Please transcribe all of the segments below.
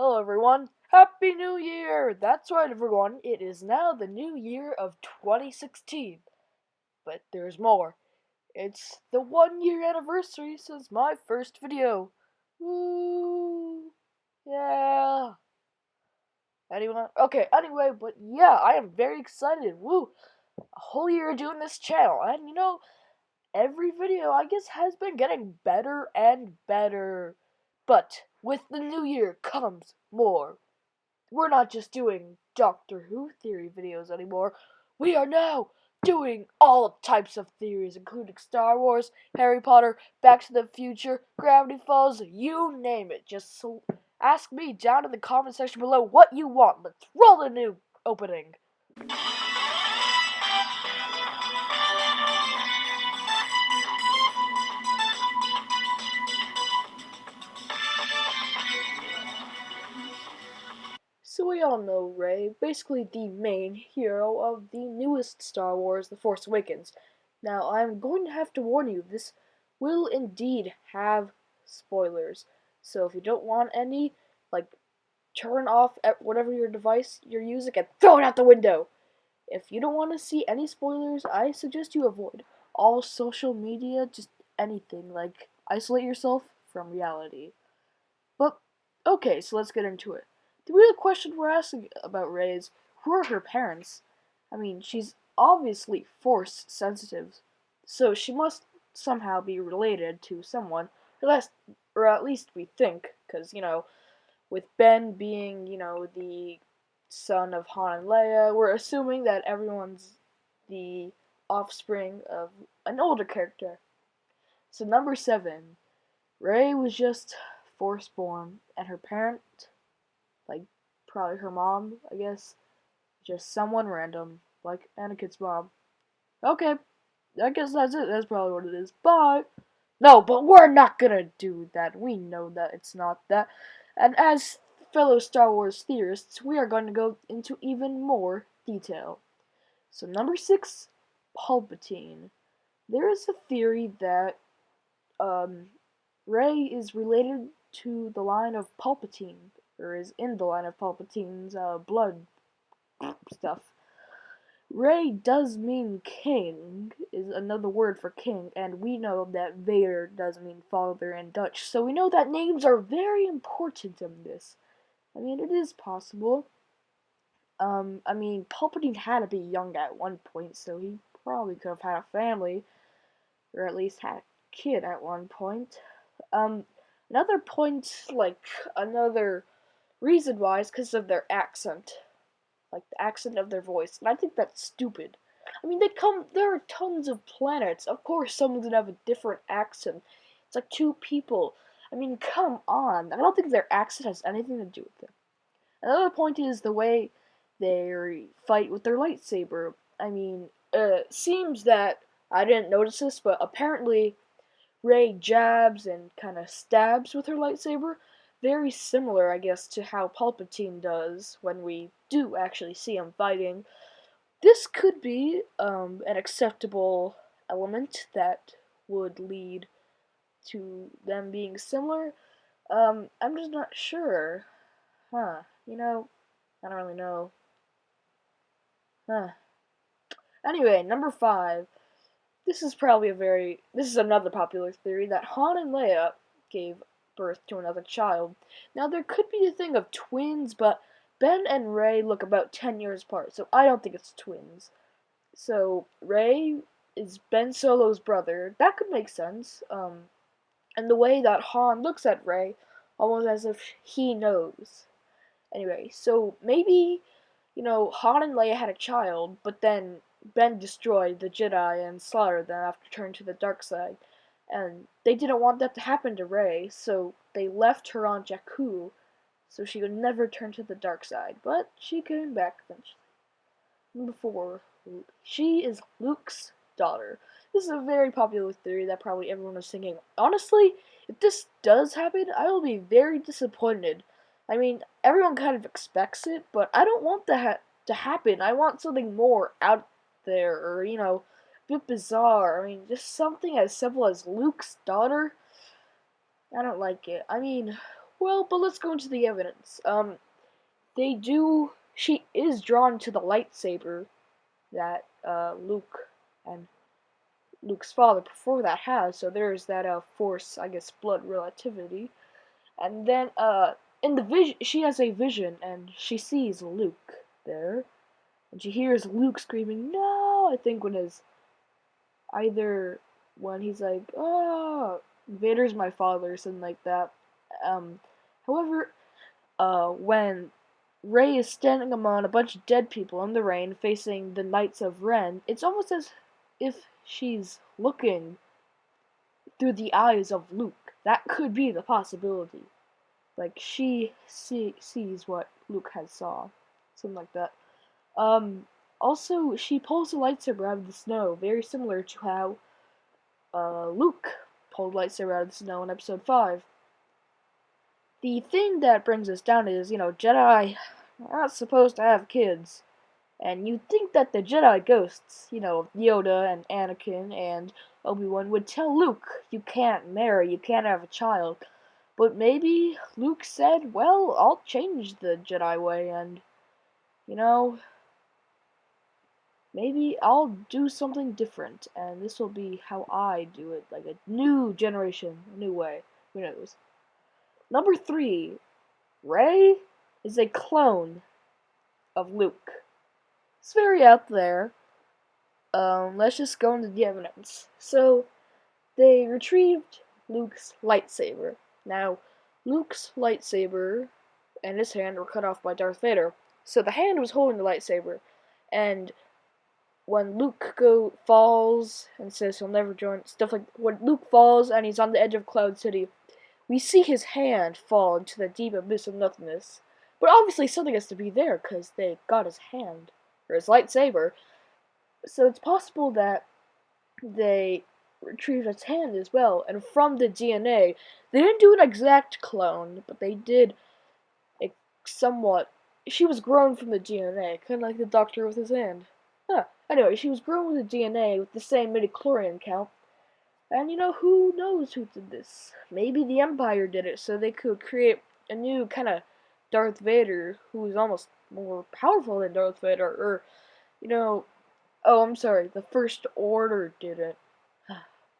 Hello everyone, Happy New Year! That's right everyone, it is now the new year of 2016. But there's more. It's the 1 year anniversary since my first video. Woo! Yeah. Anyone? Okay, anyway, but yeah, I am very excited. Woo! A whole year doing this channel, and every video I guess has been getting better and better. But with the new year comes more. We're not just doing Doctor Who theory videos anymore. We are now doing all types of theories, including Star Wars, Harry Potter, Back to the Future, Gravity Falls, you name it. Just ask me down in the comment section below what you want. Let's roll the new opening. So we all know Rey, basically the main hero of the newest Star Wars, The Force Awakens. Now, I'm going to have to warn you, this will indeed have spoilers. So if you don't want any, turn off at whatever your device you're using and throw it out the window. If you don't want to see any spoilers, I suggest you avoid all social media, just anything, isolate yourself from reality. But, okay, so let's get into it. The real question we're asking about Rey is, who are her parents? I mean, she's obviously Force sensitive, so she must somehow be related to someone, or at least we think, because, with Ben being, the son of Han and Leia, we're assuming that everyone's the offspring of an older character. So number 7, Rey was just Force born, and her parent, like probably her mom, I guess, just someone random, like Anakin's mom. Okay, I guess that's it. That's probably what it is. Bye. No, but we're not gonna do that. We know that it's not that. And as fellow Star Wars theorists, we are going to go into even more detail. So number 6, Palpatine. There is a theory that Rey is related to the line of Palpatine, or is in the line of Palpatine's blood stuff. Rey does mean king, is another word for king, and we know that Vader does mean father in Dutch, so we know that names are very important in this. I mean, it is possible. Palpatine had to be young at one point, so he probably could have had a family, or at least had a kid at one point. Um, another point, another reason why is because of their accent. Like, the accent of their voice. And I think that's stupid. I mean, there are tons of planets. Of course, someone's gonna have a different accent. It's like two people. I mean, come on. I don't think their accent has anything to do with it. Another point is the way they fight with their lightsaber. I mean, seems that I didn't notice this, but apparently Rey jabs and kind of stabs with her lightsaber. Very similar, I guess, to how Palpatine does when we do actually see him fighting. This could be an acceptable element that would lead to them being similar. I'm just not sure. Huh. I don't really know. Huh. Anyway, number 5. This is another popular theory that Han and Leia gave birth to another child. Now, there could be a thing of twins, but Ben and Rey look about 10 years apart, so I don't think it's twins. So, Rey is Ben Solo's brother. That could make sense. And the way that Han looks at Rey, almost as if he knows. Anyway, so maybe, Han and Leia had a child, but then Ben destroyed the Jedi and slaughtered them after turning to the dark side. And they didn't want that to happen to Rey, so they left her on Jakku so she would never turn to the dark side. But she came back eventually. Number 4, she is Luke's daughter. This is a very popular theory that probably everyone is thinking. Honestly, if this does happen, I will be very disappointed. I mean, everyone kind of expects it, but I don't want that to happen. I want something more out there, or, a bit bizarre. I mean, just something as simple as Luke's daughter. I don't like it. I mean, Well, but let's go into the evidence. She is drawn to the lightsaber that Luke and Luke's father before that has. So there's that force, I guess, blood relativity. And then in the vision, she has a vision, and she sees Luke there, and she hears Luke screaming, "No!" I think either when he's like, "Oh, Vader's my father," or something like that. Um, However, when Rey is standing among a bunch of dead people in the rain, facing the Knights of Ren, it's almost as if she's looking through the eyes of Luke. That could be the possibility. Like sees what Luke has saw, something like that. Also, she pulls the lightsaber out of the snow, very similar to how Luke pulled the lightsaber out of the snow in Episode 5. The thing that brings us down is, Jedi are not supposed to have kids. And you'd think that the Jedi ghosts, Yoda and Anakin and Obi-Wan would tell Luke, you can't marry, you can't have a child. But maybe Luke said, well, I'll change the Jedi way and, you know, maybe I'll do something different and this will be how I do it. Like a new generation, a new way. Who knows? Number 3, Rey is a clone of Luke. It's very out there. Let's just go into the evidence. So, they retrieved Luke's lightsaber. Now, Luke's lightsaber and his hand were cut off by Darth Vader. So the hand was holding the lightsaber, and when Luke falls and says he'll never join, stuff like when Luke falls and he's on the edge of Cloud City, we see his hand fall into the deep abyss of nothingness. But obviously something has to be there because they got his hand or his lightsaber. So it's possible that they retrieved its hand as well, and from the DNA, they didn't do an exact clone, but they did a somewhat. She was grown from the DNA, kind of like the Doctor with his hand. Anyway, she was grown with the DNA with the same midichlorian count, and who knows who did this? Maybe the Empire did it so they could create a new kind of Darth Vader who is almost more powerful than Darth Vader, or oh, I'm sorry, the First Order did it. I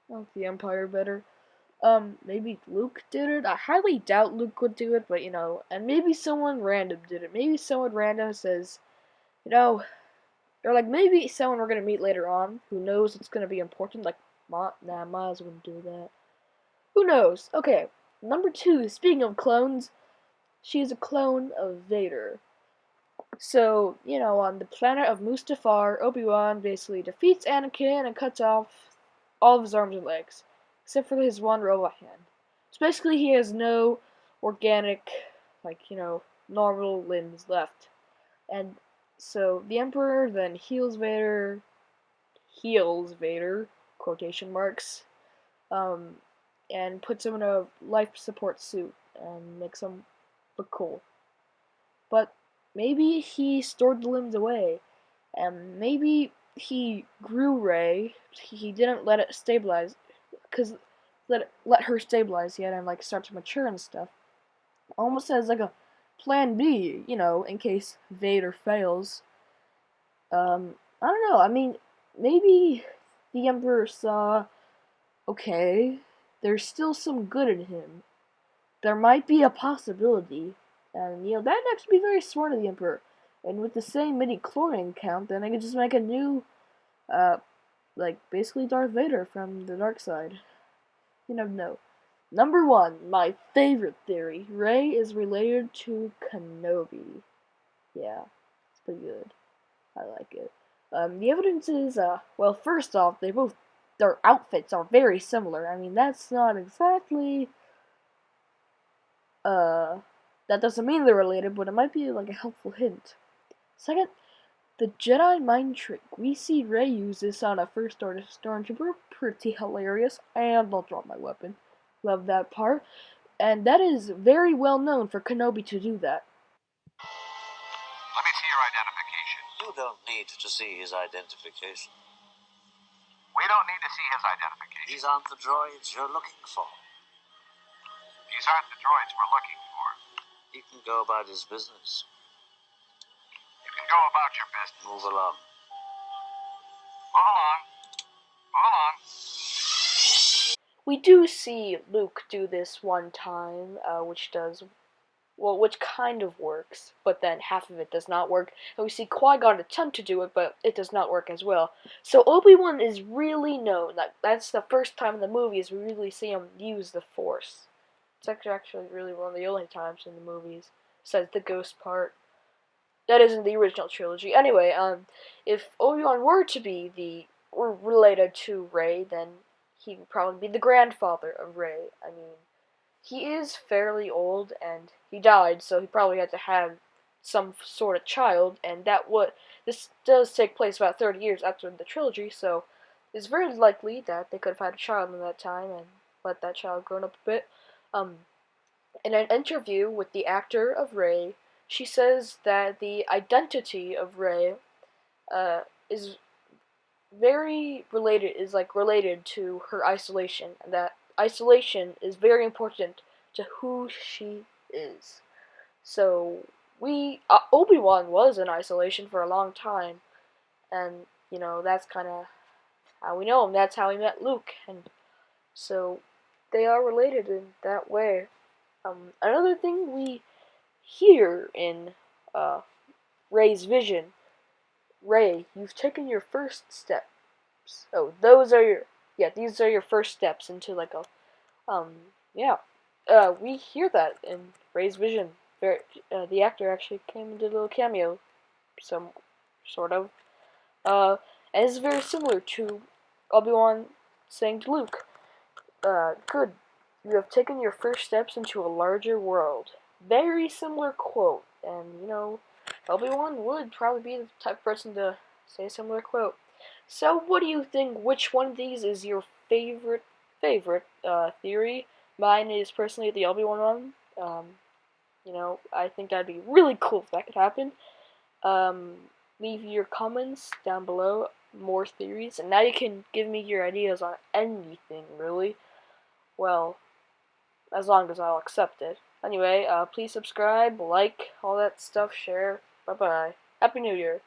like the Empire better. Maybe Luke did it. I highly doubt Luke would do it, but and maybe someone random did it. Maybe someone random says, or like maybe someone we're gonna meet later on who knows it's gonna be important, like Maz wouldn't do that. Who knows? Okay, number 2, speaking of clones, she's a clone of Vader. So, on the planet of Mustafar, Obi-Wan basically defeats Anakin and cuts off all of his arms and legs, except for his one robot hand. So basically he has no organic, normal limbs left. And so the Emperor then heals Vader, quotation marks, and puts him in a life support suit and makes him look cool. But maybe he stored the limbs away, and maybe he grew Rey. He didn't let it stabilize, cause let her stabilize yet and start to mature and stuff. Almost as like a plan B, in case Vader fails. I don't know. I mean, maybe the Emperor saw, okay, there's still some good in him. There might be a possibility. And, that'd actually be very smart of the Emperor. And with the same midi-chlorian count, then I could just make a new, basically Darth Vader from the dark side. You never know. Number 1, my favorite theory. Rey is related to Kenobi. Yeah, it's pretty good. I like it. The evidence is, well, first off, their outfits are very similar. I mean, that's not exactly, that doesn't mean they're related, but it might be like a helpful hint. Second, the Jedi mind trick. We see Rey use this on a First Order stormtrooper. Pretty hilarious. And I'll drop my weapon. Love that part. And that is very well known for Kenobi to do that. Let me see your identification. You don't need to see his identification. We don't need to see his identification. These aren't the droids you're looking for. These aren't the droids we're looking for. He can go about his business. You can go about your business. Move along. Move along. Move along. We do see Luke do this one time, which kind of works, but then half of it does not work. And we see Qui-Gon attempt to do it, but it does not work as well. So Obi-Wan is really known. That's the first time in the movies we really see him use the Force. It's actually really one of the only times in the movies, besides the ghost part. That isn't the original trilogy. Anyway, if Obi-Wan were to be related to Rey, then he would probably be the grandfather of Rey. I mean, he is fairly old, and he died, so he probably had to have some sort of child, and this does take place about 30 years after the trilogy, so it's very likely that they could have had a child in that time and let that child grow up a bit. In an interview with the actor of Rey, she says that the identity of Rey is related to her isolation, and that isolation is very important to who she is. So Obi-Wan was in isolation for a long time, and that's kind of how we know him. That's how he met Luke, and so they are related in that way. Another thing we hear in uh, Rey's vision: Rey, you've taken your first steps. Oh, these are your first steps into like a yeah. We hear that in Rey's vision. The actor actually came and did a little cameo, some sort of. And it's very similar to Obi-Wan saying to Luke, "Good, you have taken your first steps into a larger world." Very similar quote, and Obi-Wan would probably be the type of person to say a similar quote. So, what do you think? Which one of these is your favorite theory? Mine is personally the Obi-Wan one. I think that'd be really cool if that could happen. Leave your comments down below. More theories, and now you can give me your ideas on anything, really. Well, as long as I'll accept it. Anyway, please subscribe, like, all that stuff, share. Bye bye. Happy New Year.